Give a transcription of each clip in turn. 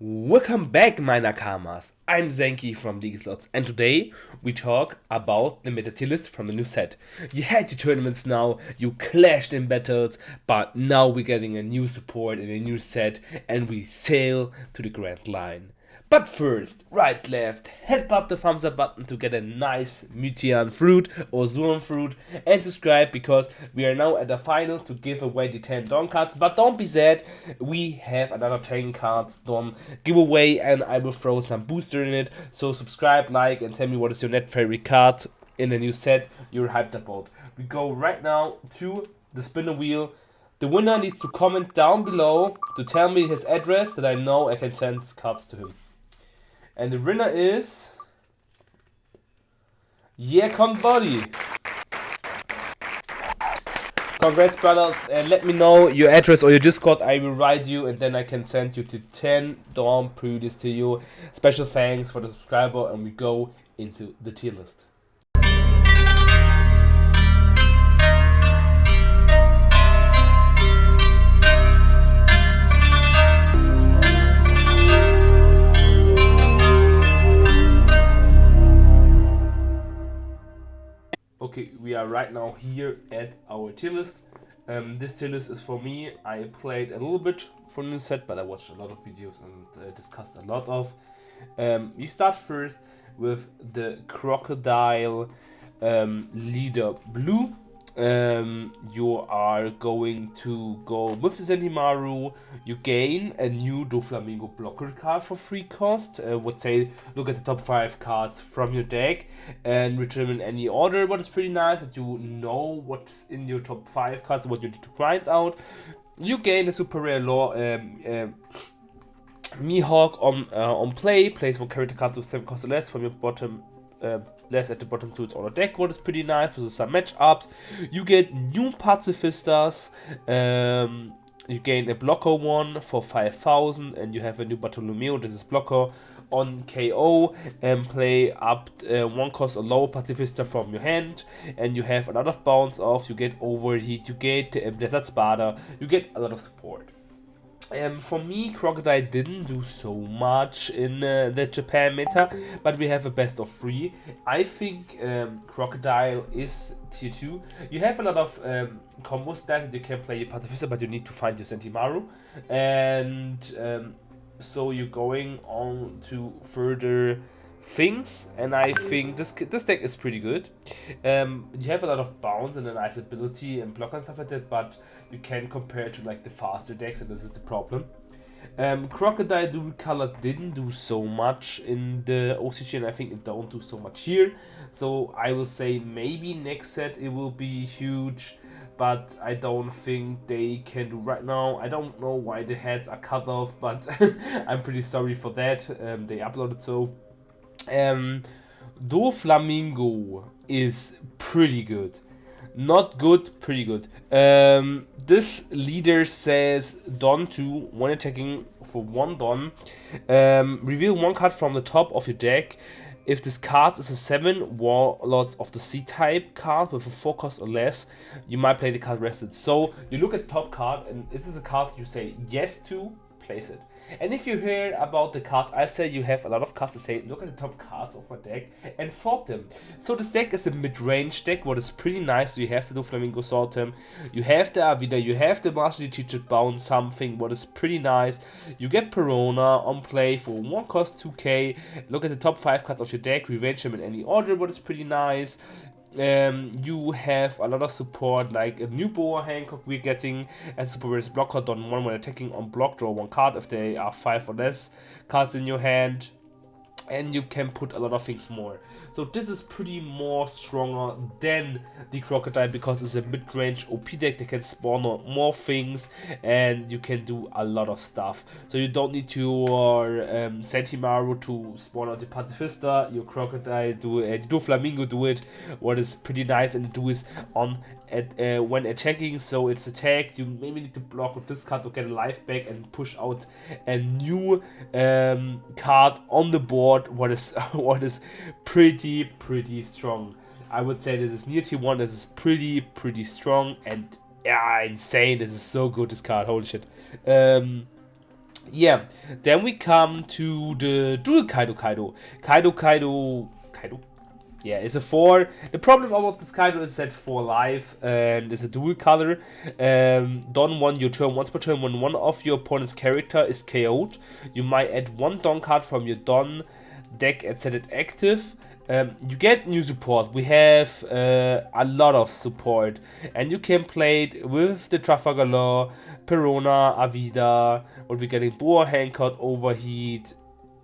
Welcome back, my Nakamas. I'm Zenki from League Slots, and today we talk about the meta tier list from the new set. You had your tournaments now, you clashed in battles, but now we're getting a new support in a new set, and we sail to the grand line. But first, right, left, hit up the thumbs up button to get a nice Mythian fruit or Zoran fruit, and subscribe because we are now at the final to give away the 10 Dawn cards. But don't be sad, we have another 10 cards Dawn giveaway, and I will throw some booster in it. So subscribe, like, and tell me what is your net favorite card in the new set you're hyped about. We go right now to the spinner wheel. The winner needs to comment down below to tell me his address that I know I can send cards to him. And the winner is Body. Congrats, brother. Let me know your address or your Discord. I will write you, and then I can send you to 10 Dawn Pre-Realease to you. Special thanks for the subscriber, and we go into the tier list. Okay, we are right now here at our tier list. This tier list is for me. I played a little bit for the new set, but I watched a lot of videos and discussed a lot of. We start first with the Crocodile Leader Blue. You are going to go with the Sentinel. You gain a new Doflamingo blocker card for free cost. Would say look at the top 5 cards from your deck and return in any order. What is pretty nice that you know what's in your top 5 cards, what you need to grind out. You gain a super rare law Mihawk on play. Plays 1 character card with 7 cost or less from your bottom. Less at the bottom to its order deck, what is pretty nice with some matchups. You get new pacifistas, you gain a blocker one for 5,000, and you have a new Bartolomeo, this is blocker on KO, and play up 1 cost or lower pacifista from your hand, and you have a lot of bounce off, you get overheat, you get Desert Spada, you get a lot of support. For me, Crocodile didn't do so much in the Japan meta, but we have a best of 3. I think Crocodile is tier 2. You have a lot of combo stacks. You can play your pacifista, but you need to find your Sentimaru. And so you're going on to further things, and I think this deck is pretty good. You have a lot of bounce and a nice ability and block and stuff like that, but you can compare it to like the faster decks, and this is the problem. Crocodile Dual Color didn't do so much in the OCG, and I think it don't do so much here. So I will say maybe next set it will be huge, but I don't think they can do right now. I don't know why the heads are cut off, but I'm pretty sorry for that. They uploaded so. Doflamingo is pretty good. Not good, pretty good. This leader says Dawn 2 when attacking for 1 Dawn. Reveal 1 card from the top of your deck. If this card is a 7 Warlord of the Sea type card with a 4 cost or less, you might play the card rested. So you look at top card, and this is a card you say yes to, place it. And if you hear about the cards, I say you have a lot of cards to say, look at the top cards of my deck and sort them. So this deck is a mid-range deck, what is pretty nice. So you have the Doflamingo sort them, you have the Avida, you have the Master Teacher Bound something, what is pretty nice. You get Perona on play for 1 cost 2k. Look at the top 5 cards of your deck, rearrange them in any order, what is pretty nice. You have a lot of support, like a new Boa Hancock we're getting as a super rare blocker on 1 when attacking on block, draw 1 card if they are 5 or less cards in your hand, and you can put a lot of things more. So this is pretty more stronger than the Crocodile because it's a mid-range OP deck that can spawn on more things and you can do a lot of stuff. So you don't need your Sentimaru to spawn out the Pacifista, your Crocodile do it, Doflamingo do it, what is pretty nice, and do is on when attacking, so it's attack, you maybe need to block with this card to get a life back and push out a new card on the board, what is pretty strong. I would say this is near tier 1, this is pretty strong, and yeah, insane, this is so good, this card, holy shit. Yeah, then we come to the dual Kaido. Kaido. Yeah, it's a 4. The problem about this Kaido is that 4 life and it's a dual color. Don 1 your turn. Once per turn, when one of your opponent's character is KO'd, you might add 1 Don card from your Don deck and set it active. You get new support. We have a lot of support, and you can play it with the Trafalgar Law, Perona, Avida, what we're getting, Boa Hancock, Overheat,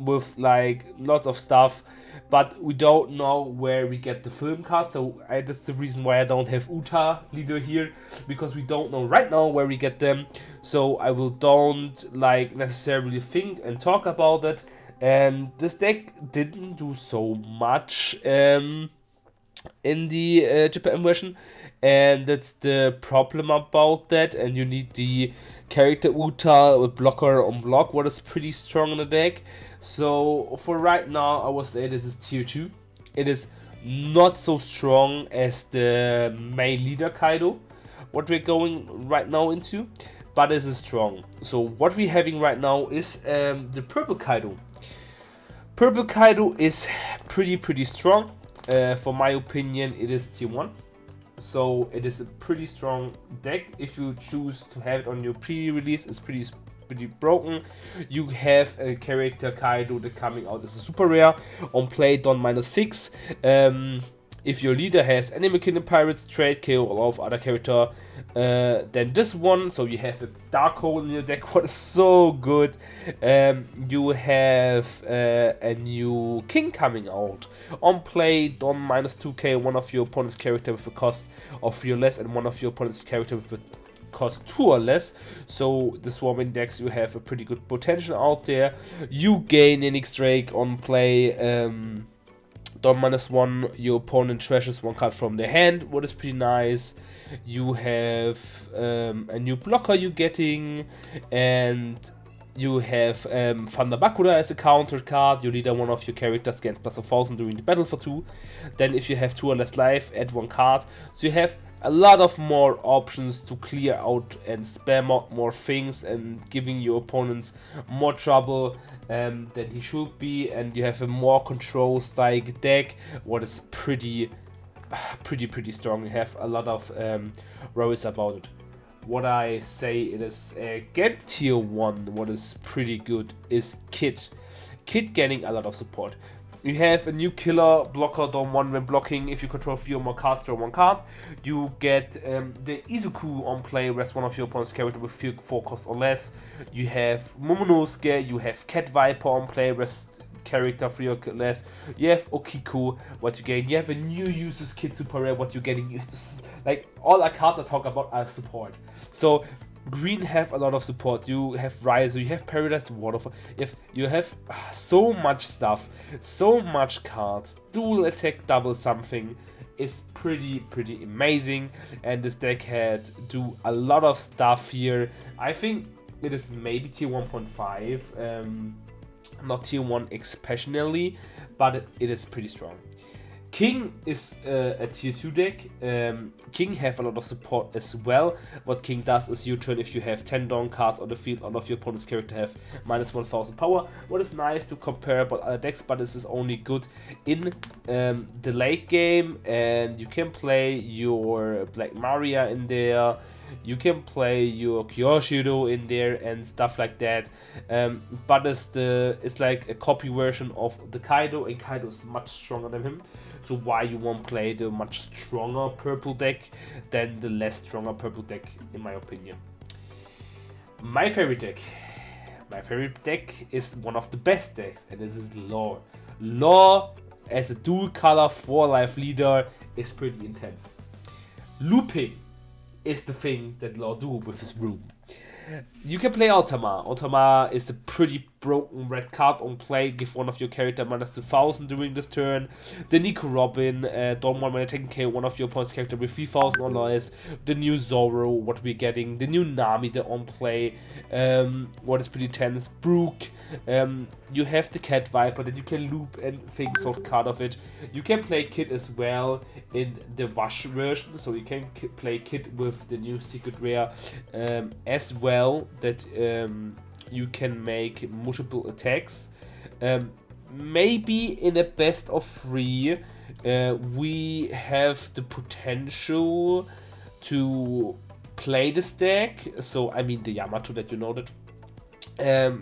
with like lots of stuff, but we don't know where we get the film card. So that's the reason why I don't have Uta Leader here, because we don't know right now where we get them. So I will don't like necessarily think and talk about it. And this deck didn't do so much in the Japan version, and that's the problem about that. And you need the character Uta with blocker on block, what is pretty strong in the deck. So for right now, I would say this is tier 2. It is not so strong as the main leader Kaido, what we're going right now into, but it is strong. So what we're having right now is the purple Kaido. Purple Kaido is pretty strong. For my opinion, it is tier 1. So it is a pretty strong deck. If you choose to have it on your pre-release, it's pretty broken. You have a character Kaido that coming out as a super rare on play Don -6. If your leader has Animal Kingdom Pirates, Trade, KO, all of other character, then this one. So you have a Dark Hole in your deck, what is so good. You have a new King coming out. On play, Don -2k, one of your opponent's character with a cost of 3 or less, and one of your opponent's character with a cost 2 or less. So the Swarm Index, you have a pretty good potential out there. You gain an X-Drake on play. Don -1, your opponent treasures 1 card from their hand, what is pretty nice. You have a new blocker you're getting, and you have Thunder Bakura as a counter card. Your leader, one of your characters, gains +1000 during the battle for 2. Then if you have 2 or less life, add 1 card. So you have a lot of more options to clear out and spam out more things, and giving your opponents more trouble than he should be. And you have a more control style deck, what is pretty strong. You have a lot of worries about it. What I say it is again tier 1, what is pretty good is Kid. Kid getting a lot of support. You have a new killer blocker Don 1 when blocking. If you control 3 or more cards, draw 1 card. You get the Izuku on play, rest one of your opponent's character with 4 cost or less. You have Momonosuke, you have Cat Viper on play, rest character 3 or less. You have Okiku, what you gain. You have a new uses Kid Super Rare, what you're getting. Like all the cards I talk about are support. So Green have a lot of support. You have Riser, you have Paradise Waterfall. If you have so much stuff, so much cards, dual attack, double something is pretty amazing. And this deck had do a lot of stuff here. I think it is maybe tier 1.5, not tier 1 especially, but it is pretty strong. King is a tier 2 deck. King have a lot of support as well. What King does is, your turn, if you have 10 down cards on the field, all of your opponent's character have -1000 power. What is nice to compare about other decks, but this is only good in the late game. And you can play your Black Maria in there. You can play your Kyoshido in there and stuff like that. But it's like a copy version of the Kaido, and Kaido is much stronger than him. So why you won't play the much stronger purple deck than the less stronger purple deck, in my opinion. My favorite deck. My favorite deck is one of the best decks, and this is Law. Law as a dual color 4-life leader is pretty intense. Looping is the thing that Law do with his room. You can play Altama. Altama is a pretty broken red card on play. Give one of your character -2000 during this turn. The Nico Robin, don't want when attacking KO one of your opponent's character with 3000 or less. The new Zoro, what we're getting. The new Nami, the on play, what is pretty tense. Brook, you have the Cat Viper that you can loop and think sort card of it. You can play Kid as well in the Wash version, so you can play Kid with the new Secret Rare as well, that you can make multiple attacks. Maybe in a best of 3, we have the potential to play this deck. So I mean the Yamato that you know that.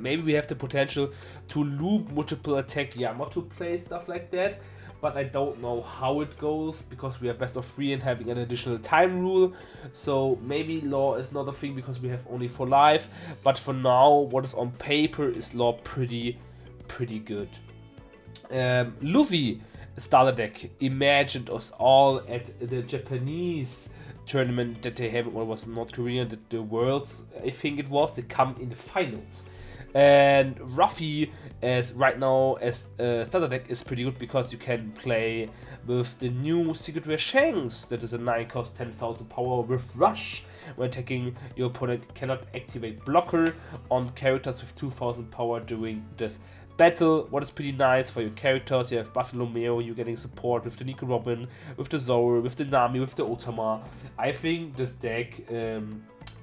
Maybe we have the potential to loop multiple attack Yamato play, stuff like that. But I don't know how it goes because we have best of 3 and having an additional time rule. So maybe law is not a thing because we have only 4 life. But for now, what is on paper is law pretty good. Luffy starter deck imagined us all at the Japanese tournament that they have, or was North Korea, the Worlds, I think it was. They come in the finals. And Luffy, as right now, as starter deck is pretty good because you can play with the new Secret Rare Shanks, that is a 9 cost 10,000 power with Rush. When attacking, your opponent cannot activate blocker on characters with 2,000 power during this battle. What is pretty nice for your characters, you have Bartolomeo, you're getting support with the Nico Robin, with the Zoro, with the Nami, with the Otama. I think this deck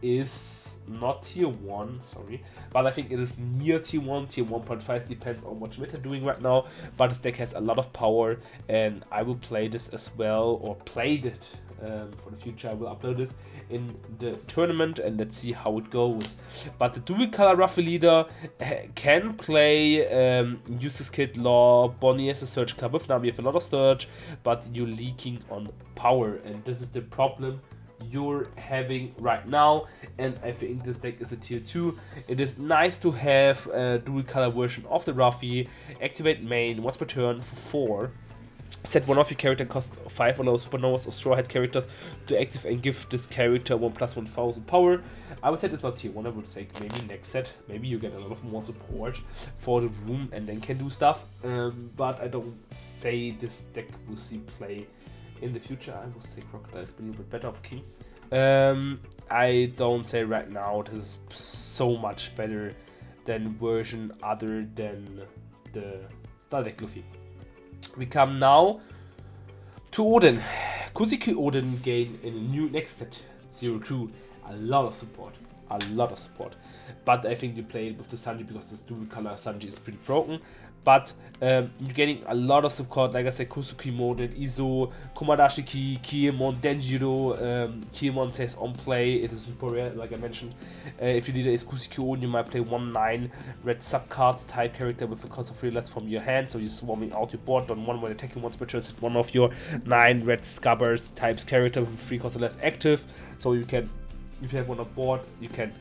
is not tier 1, sorry, but I think it is near tier 1, tier 1.5, depends on what meta doing right now, but this deck has a lot of power, and I will play this as well, or played it for the future. I will upload this in the tournament, and let's see how it goes. But the dual color Luffy leader can play, use this kit Law, Bonnie as a search card with Nami, have a lot of search, but you're leaking on power, and this is the problem you're having right now, and I think this deck is a tier 2. It is nice to have a dual color version of the Luffy. Activate main once per turn for 4. Set one of your character cost 5 allow supernovas or straw hat characters to active and give this character 1 plus 1,000 power. I would say it's not tier 1, I would say maybe next set. Maybe you get a lot of more support for the room and then can do stuff. But I don't say this deck will see play in the future. I would say Crocodile is a little bit better of king. I don't say right now this is so much better than version other than the Star Deck Luffy. We come now to Oden. Kusiki Oden gain in a new next set 02 a lot of support. But I think you play it with the Sanji because this dual color Sanji is pretty broken. But you're getting a lot of support, like I said, Kusuki Moden, Izo, Komadashiki, Kiemon, Denjiro. Kiemon says on play, it is super rare, like I mentioned. If your leader is Kusuki Oden, you might play 1/9 red subcard type character with a cost of 3 less from your hand, so you're swarming out your board on 1 when attacking once per turn. Set one of your 9 red scabbers types character with 3 cost or less active, so you can, if you have one on board, you can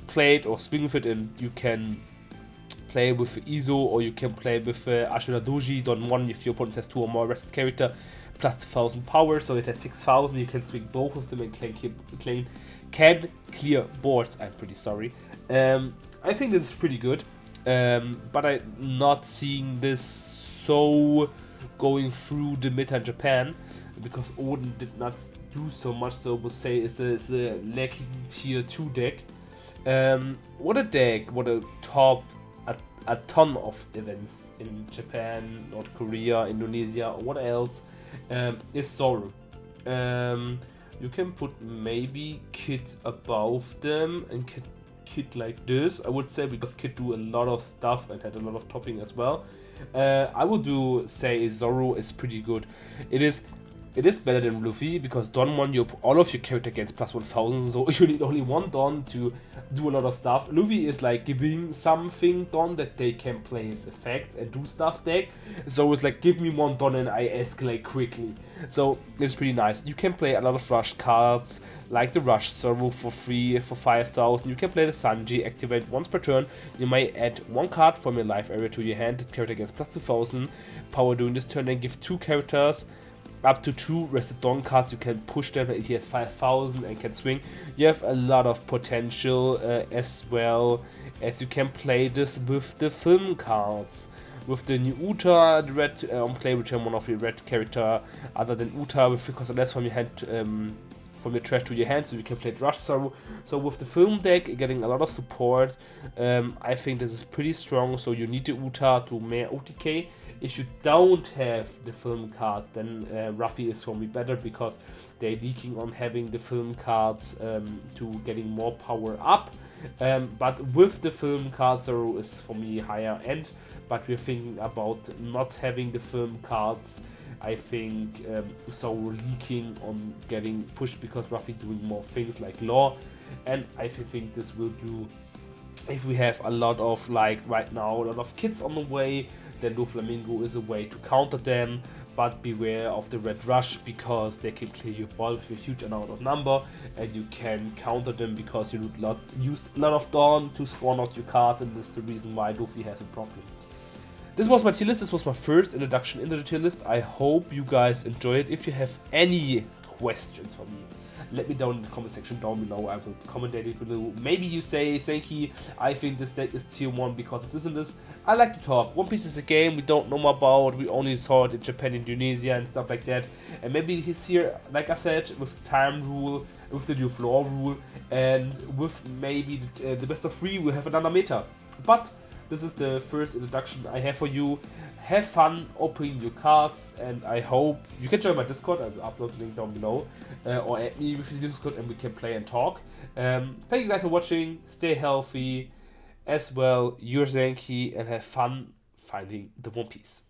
play it or swing with it, and you can play with Izo, or you can play with Ashura Doji, Don 1 if your opponent has 2 or more rested character, plus 2,000 power, so it has 6,000, you can swing both of them and can clear boards. I'm pretty sorry. I think this is pretty good, but I'm not seeing this so going through the meta in Japan, because Oden did not do so much, so I would say it's a lacking tier 2 deck. What a deck, what a a ton of events in Japan, North Korea, Indonesia, or what else, is Zoro. You can put maybe Kid above them and Kid like this, I would say, because Kid do a lot of stuff and had a lot of topping as well. I would say Zoro is pretty good. It is better than Luffy, because Don 1, all of your character gets plus 1,000, so you need only one Don to do a lot of stuff. Luffy is like giving something Don that they can play his effects and do stuff deck. So it's like, give me one Don and I escalate quickly. So it's pretty nice. You can play a lot of rush cards, like the Rush Zoro for free for 5,000. You can play the Sanji, activate once per turn. You may add 1 card from your life area to your hand. This character gets plus 2,000 power during this turn, and give 2 characters up to 2 rested Don cards. You can push them, and he has 5,000 and can swing. You have a lot of potential, as well as you can play this with the film cards. With the new Uta, the red on play, return one of your red character other than Uta with 3 cost or less from your hand, from your trash to your hand, so you can play Rush Zoro. So with the film deck getting a lot of support, I think this is pretty strong. So you need the Uta to mehr OTK. If you don't have the film card, then Ruffy is for me better, because they're leaking on having the film cards to getting more power up. But with the film card, Zoro is for me higher end, but we're thinking about not having the film cards. I think Zoro leaking on getting pushed because Luffy doing more things like law, and I think this will do. If we have a lot of, like right now, a lot of kids on the way, then Doflamingo is a way to counter them, but beware of the red rush because they can clear your ball with a huge amount of number, and you can counter them because you used a lot of Dawn to spawn out your cards, and this is the reason why Luffy has a problem. This was my tier list. This was my first introduction into the tier list. I hope you guys enjoy it. If you have any questions for me, let me down in the comment section down below. I will commentate it below. Maybe you say, Senki, I think this deck is tier 1 because of this and this. I like to talk. One Piece is a game we don't know about. We only saw it in Japan, Indonesia and stuff like that. And maybe he's here, like I said, with time rule, with the new floor rule, and with maybe the best of 3 we'll have another meta. But this is the first introduction I have for you. Have fun opening your cards, and I hope you can join my Discord. I will upload the link down below, or add me with the Discord and we can play and talk. Thank you guys for watching. Stay healthy as well. You're Zenki, and have fun finding the One Piece.